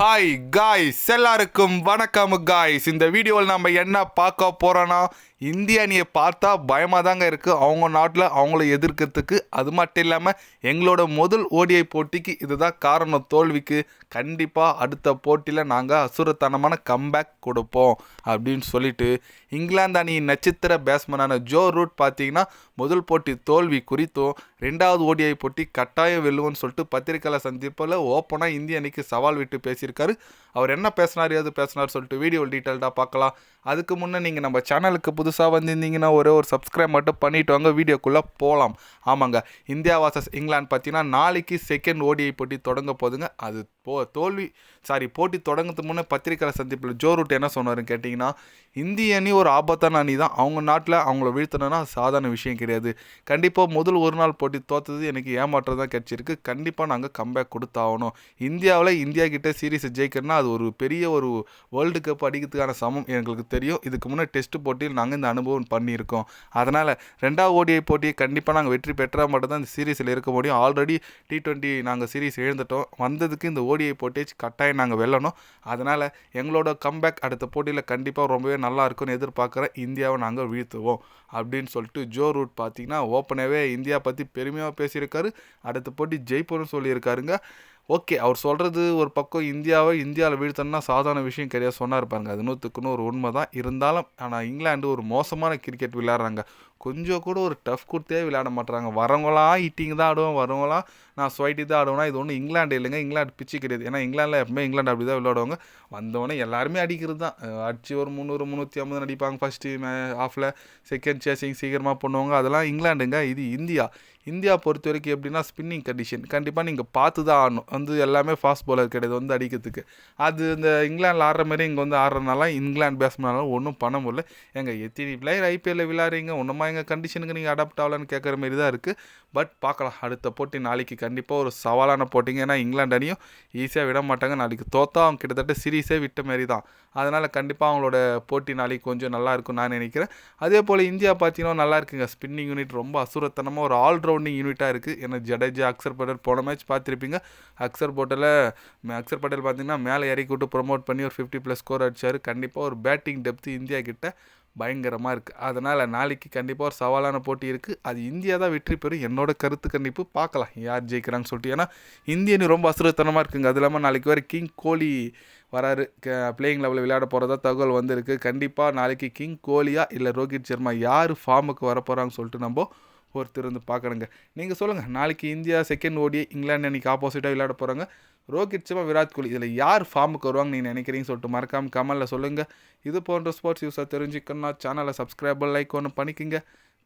Hi guys, எல்லாருக்கும் வணக்கம் guys. இந்த வீடியோவில் நம்ம என்ன பார்க்க போகிறோன்னா, இந்திய அணியை பார்த்தா பயமாக தாங்க இருக்குது அவங்க நாட்டில் அவங்கள எதிர்க்கிறதுக்கு. அது மட்டும் இல்லாமல் எங்களோட முதல் ஓடிஐ போட்டிக்கு இதுதான் காரணம் தோல்விக்கு. கண்டிப்பாக அடுத்த போட்டியில் நாங்கள் அசுரத்தனமான கம்பேக் கொடுப்போம் அப்படின்னு சொல்லிட்டு இங்கிலாந்து அணியின் நட்சத்திர பேட்ஸ்மேனான ஜோ ரூட் பார்த்தீங்கன்னா முதல் போட்டி தோல்வி குறித்தும் ரெண்டாவது ஓடிஐ போட்டி கட்டாயம் வெல்லுவோன்னு சொல்லிட்டு பத்திரிக்கையாளர் சந்திப்பில் ஓப்பனாக இந்திய அணிக்கு சவால் விட்டு பேசியிருக்காரு. அவர் என்ன பேசினார் எது பேசினார் சொல்லிட்டு வீடியோ டீட்டெயில்டாக பார்க்கலாம். அதுக்கு முன்னே நீங்கள் நம்ம சேனலுக்கு புதுசாக வந்திருந்தீங்கன்னா ஒரே ஒரு சப்ஸ்கிரைப் மட்டும் பண்ணிவிட்டு வாங்க, வீடியோக்குள்ளே போகலாம். ஆமாங்க, இந்தியா வாசஸ் இங்கிலாந்து பார்த்தீங்கன்னா நாளைக்கு செகண்ட் ஓடிஐ போட்டி தொடங்க போதுங்க. அது போட்டி தொடங்கிறதுக்கு முன்னே பத்திரிக்கையாளர் சந்திப்பில் ஜோ ரூட் என்ன சொன்னார்னு கேட்டிங்கன்னா, இந்திய அணி ஒரு ஆபத்தான அணி தான். அவங்க நாட்டில் அவங்கள வீழ்த்தணும்னா சாதாரண விஷயம் கிடையாது. கண்டிப்பாக முதல் ஒரு நாள் போட்டி தோற்றது எனக்கு ஏமாற்றம் தான் கிடச்சிருக்கு. கண்டிப்பாக நாங்கள் கம்பேக் கொடுத்தாகணும். இந்தியா கிட்டே சீரீஸை ஜெயிக்கிறோன்னா அது ஒரு பெரிய ஒரு வேர்ல்டு கப் அடிக்கிறதுக்கான சமம் எங்களுக்கு தெரியும். இதுக்கு முன்னே டெஸ்ட் போட்டியில் நாங்கள் இந்த அனுபவம் பண்ணியிருக்கோம். அதனால் ரெண்டாவது ஓடிஐ போட்டியை கண்டிப்பாக நாங்கள் வெற்றி பெற்றால் மட்டும்தான் இந்த சீரீஸில் இருக்க முடியும். ஆல்ரெடி T20 நாங்கள் சீரீஸ் எழுந்துட்டோம். வந்ததுக்கு இந்த ஓடிஐ போட்டியை கட்டாயம் நாங்கள் வெல்லணும். அதனால் எங்களோட கம்பேக் அடுத்த போட்டியில் கண்டிப்பாக ரொம்பவே நல்லா இருக்கும்னு எதிர்பார்க்குறேன். இந்தியாவை நாங்கள் வீழ்த்துவோம் அப்படின்னு சொல்லிட்டு ஜோ ரூட் பார்த்தீங்கன்னா ஓப்பனாகவே இந்தியா பற்றி பெருமையாக பேசியிருக்காரு. அடுத்த போட்டி ஜெயிப்போன்னு சொல்லியிருக்காருங்க. ஓகே, அவர் சொல்கிறது ஒரு பக்கம் இந்தியாவில் வீழ்த்தணும்னா சாதாரண விஷயம் கிடையாது சொன்னார் பாருங்க. அது 100% உண்மை தான். இருந்தாலும் ஆனால் இங்கிலாந்து ஒரு மோசமான கிரிக்கெட் விளையாடுறாங்க. கொஞ்சம் கூட ஒரு டஃப் கொடுத்தே விளையாட மாட்டுறாங்க. வரவங்களாம் ஹிட்டிங் தான் ஆடுவோம், வரவங்களாம் நான் ஸ்வைட்டி தான் ஆடுவேன்னா இது ஒன்றும் இங்கிலாந்து இல்லைங்க. இங்கிலாந்து பிச்சு கிடையாது. ஏன்னா இங்கிலாந்தில் எப்பவுமே இங்கிலாந்து அப்படி தான் விளையாடுவாங்க. வந்தவொடனே எல்லாருமே அடிக்கிறது தான். அடிச்சு ஒரு 300 350 அடிப்பாங்க ஃபஸ்ட்டு ஹாஃபில். செகண்ட் சேசிங் சீக்கிரமாக பண்ணுவாங்க. அதெல்லாம் இங்கிலாண்டுங்க. இது இந்தியா பொறுத்த வரைக்கும் எப்படின்னா ஸ்பின்னிங் கண்டிஷன் கண்டிப்பாக நீங்கள் பார்த்து தான் ஆடணும். எல்லாமே ஃபாஸ்ட் பவுலர் கிடையாது அடிக்கிறதுக்கு. அது இந்த இங்கிலாண்டில் ஆடுற மாதிரி இங்கே ஆடுறதுனால இங்கிலாந்து பேட்ஸ்மேனாலும் ஒன்றும் பண்ண முடியல. எத்தனை பிளேயர் ஐபிஎல்லில் விளையாடுறீங்க, ஒன்றுமா எங்கள் கண்டிஷனுக்கு நீங்கள் அடாப்ட் ஆகலான்னு கேட்குற மாதிரி தான் இருக்குது. பட் பார்க்கலாம், அடுத்த போட்டி நாளைக்கு கண்டிப்பாக ஒரு சவாலான போட்டிங்க. ஏன்னா இங்கிலாந்து அணியும் ஈஸியாக விட மாட்டாங்க. நாளைக்கு தோற்றா அவங்க கிட்டத்தட்ட சீரீஸே விட்ட மாரி தான். அதனால் கண்டிப்பாக அவங்களோட போட்டி நாளைக்கு கொஞ்சம் நல்லா இருக்கும் நான் நினைக்கிறேன். அதே போல் இந்தியா பார்த்தீங்கன்னா நல்லா இருக்குங்க. ஸ்பின்னிங் யூனிட் ரொம்ப அசுரத்தனமாக ஒரு ஆல்ரவுண்டிங் யூனிட்டாக இருக்குது. ஏன்னா ஜடேஜா, அக்சர் பட்டேல் போன மேட்ச் பார்த்துருப்பீங்க. அக்சர் பட்டேல் பார்த்தீங்கன்னா மேலே இறக்கி விட்டு ப்ரொமோட் பண்ணி ஒரு 50+ ஸ்கோர் அடித்தார். கண்டிப்பாக ஒரு பேட்டிங் டெப்த்து இந்தியா கிட்ட பயங்கரமாக இருக்குது. அதனால் நாளைக்கு கண்டிப்பாக ஒரு சவாலான போட்டி இருக்குது. அது இந்தியா தான் வெற்றி பெறும் என்னோட கருத்து கணிப்பு. பார்க்கலாம் யார் ஜெயிக்கிறாங்கன்னு சொல்லிட்டு. ஏன்னா இந்திய அணி ரொம்ப அசுரத்தனமாக இருக்குங்க. அது இல்லாமல் நாளைக்கு வேறு கிங் கோலி வராரு. பிளேயிங் லெவலில் விளையாட போகிறதா தகவல் வந்திருக்கு. கண்டிப்பாக நாளைக்கு கிங் கோலியா இல்லை ரோஹித் சர்மா யார் ஃபார்முக்கு வர போகிறாங்கன்னு சொல்லிட்டு நம்ம ஒருத்தர் பார்க்கணுங்க. நீங்கள் சொல்லுங்கள், நாளைக்கு இந்தியா செகண்ட் ஓடிஐ இங்கிலாந்து அன்றைக்கி ஆப்போசிட்டாக விளையாட போகிறாங்க. ரோஹித் சர்மா, விராட் கோலி இதில் யார் ஃபார்முக்கு வருவாங்க நீங்கள் நினைக்கிறீங்கன்னு சொல்லிட்டு மறக்காமல் கமெண்டில் சொல்லுங்கள். இது போன்ற ஸ்போர்ட்ஸ் யூஸாக தெரிஞ்சுக்கணும்னா சேனலை சப்ஸ்கிரைப் லைக் ஒன்று பண்ணிக்கோங்க.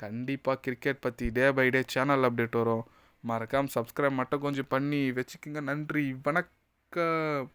கண்டிப்பாக கிரிக்கெட் பற்றி day by day channel update வரும். மறக்காமல் சப்ஸ்கிரைப் மட்டும் கொஞ்சம் பண்ணி வச்சுக்கோங்க. நன்றி, வணக்கம்.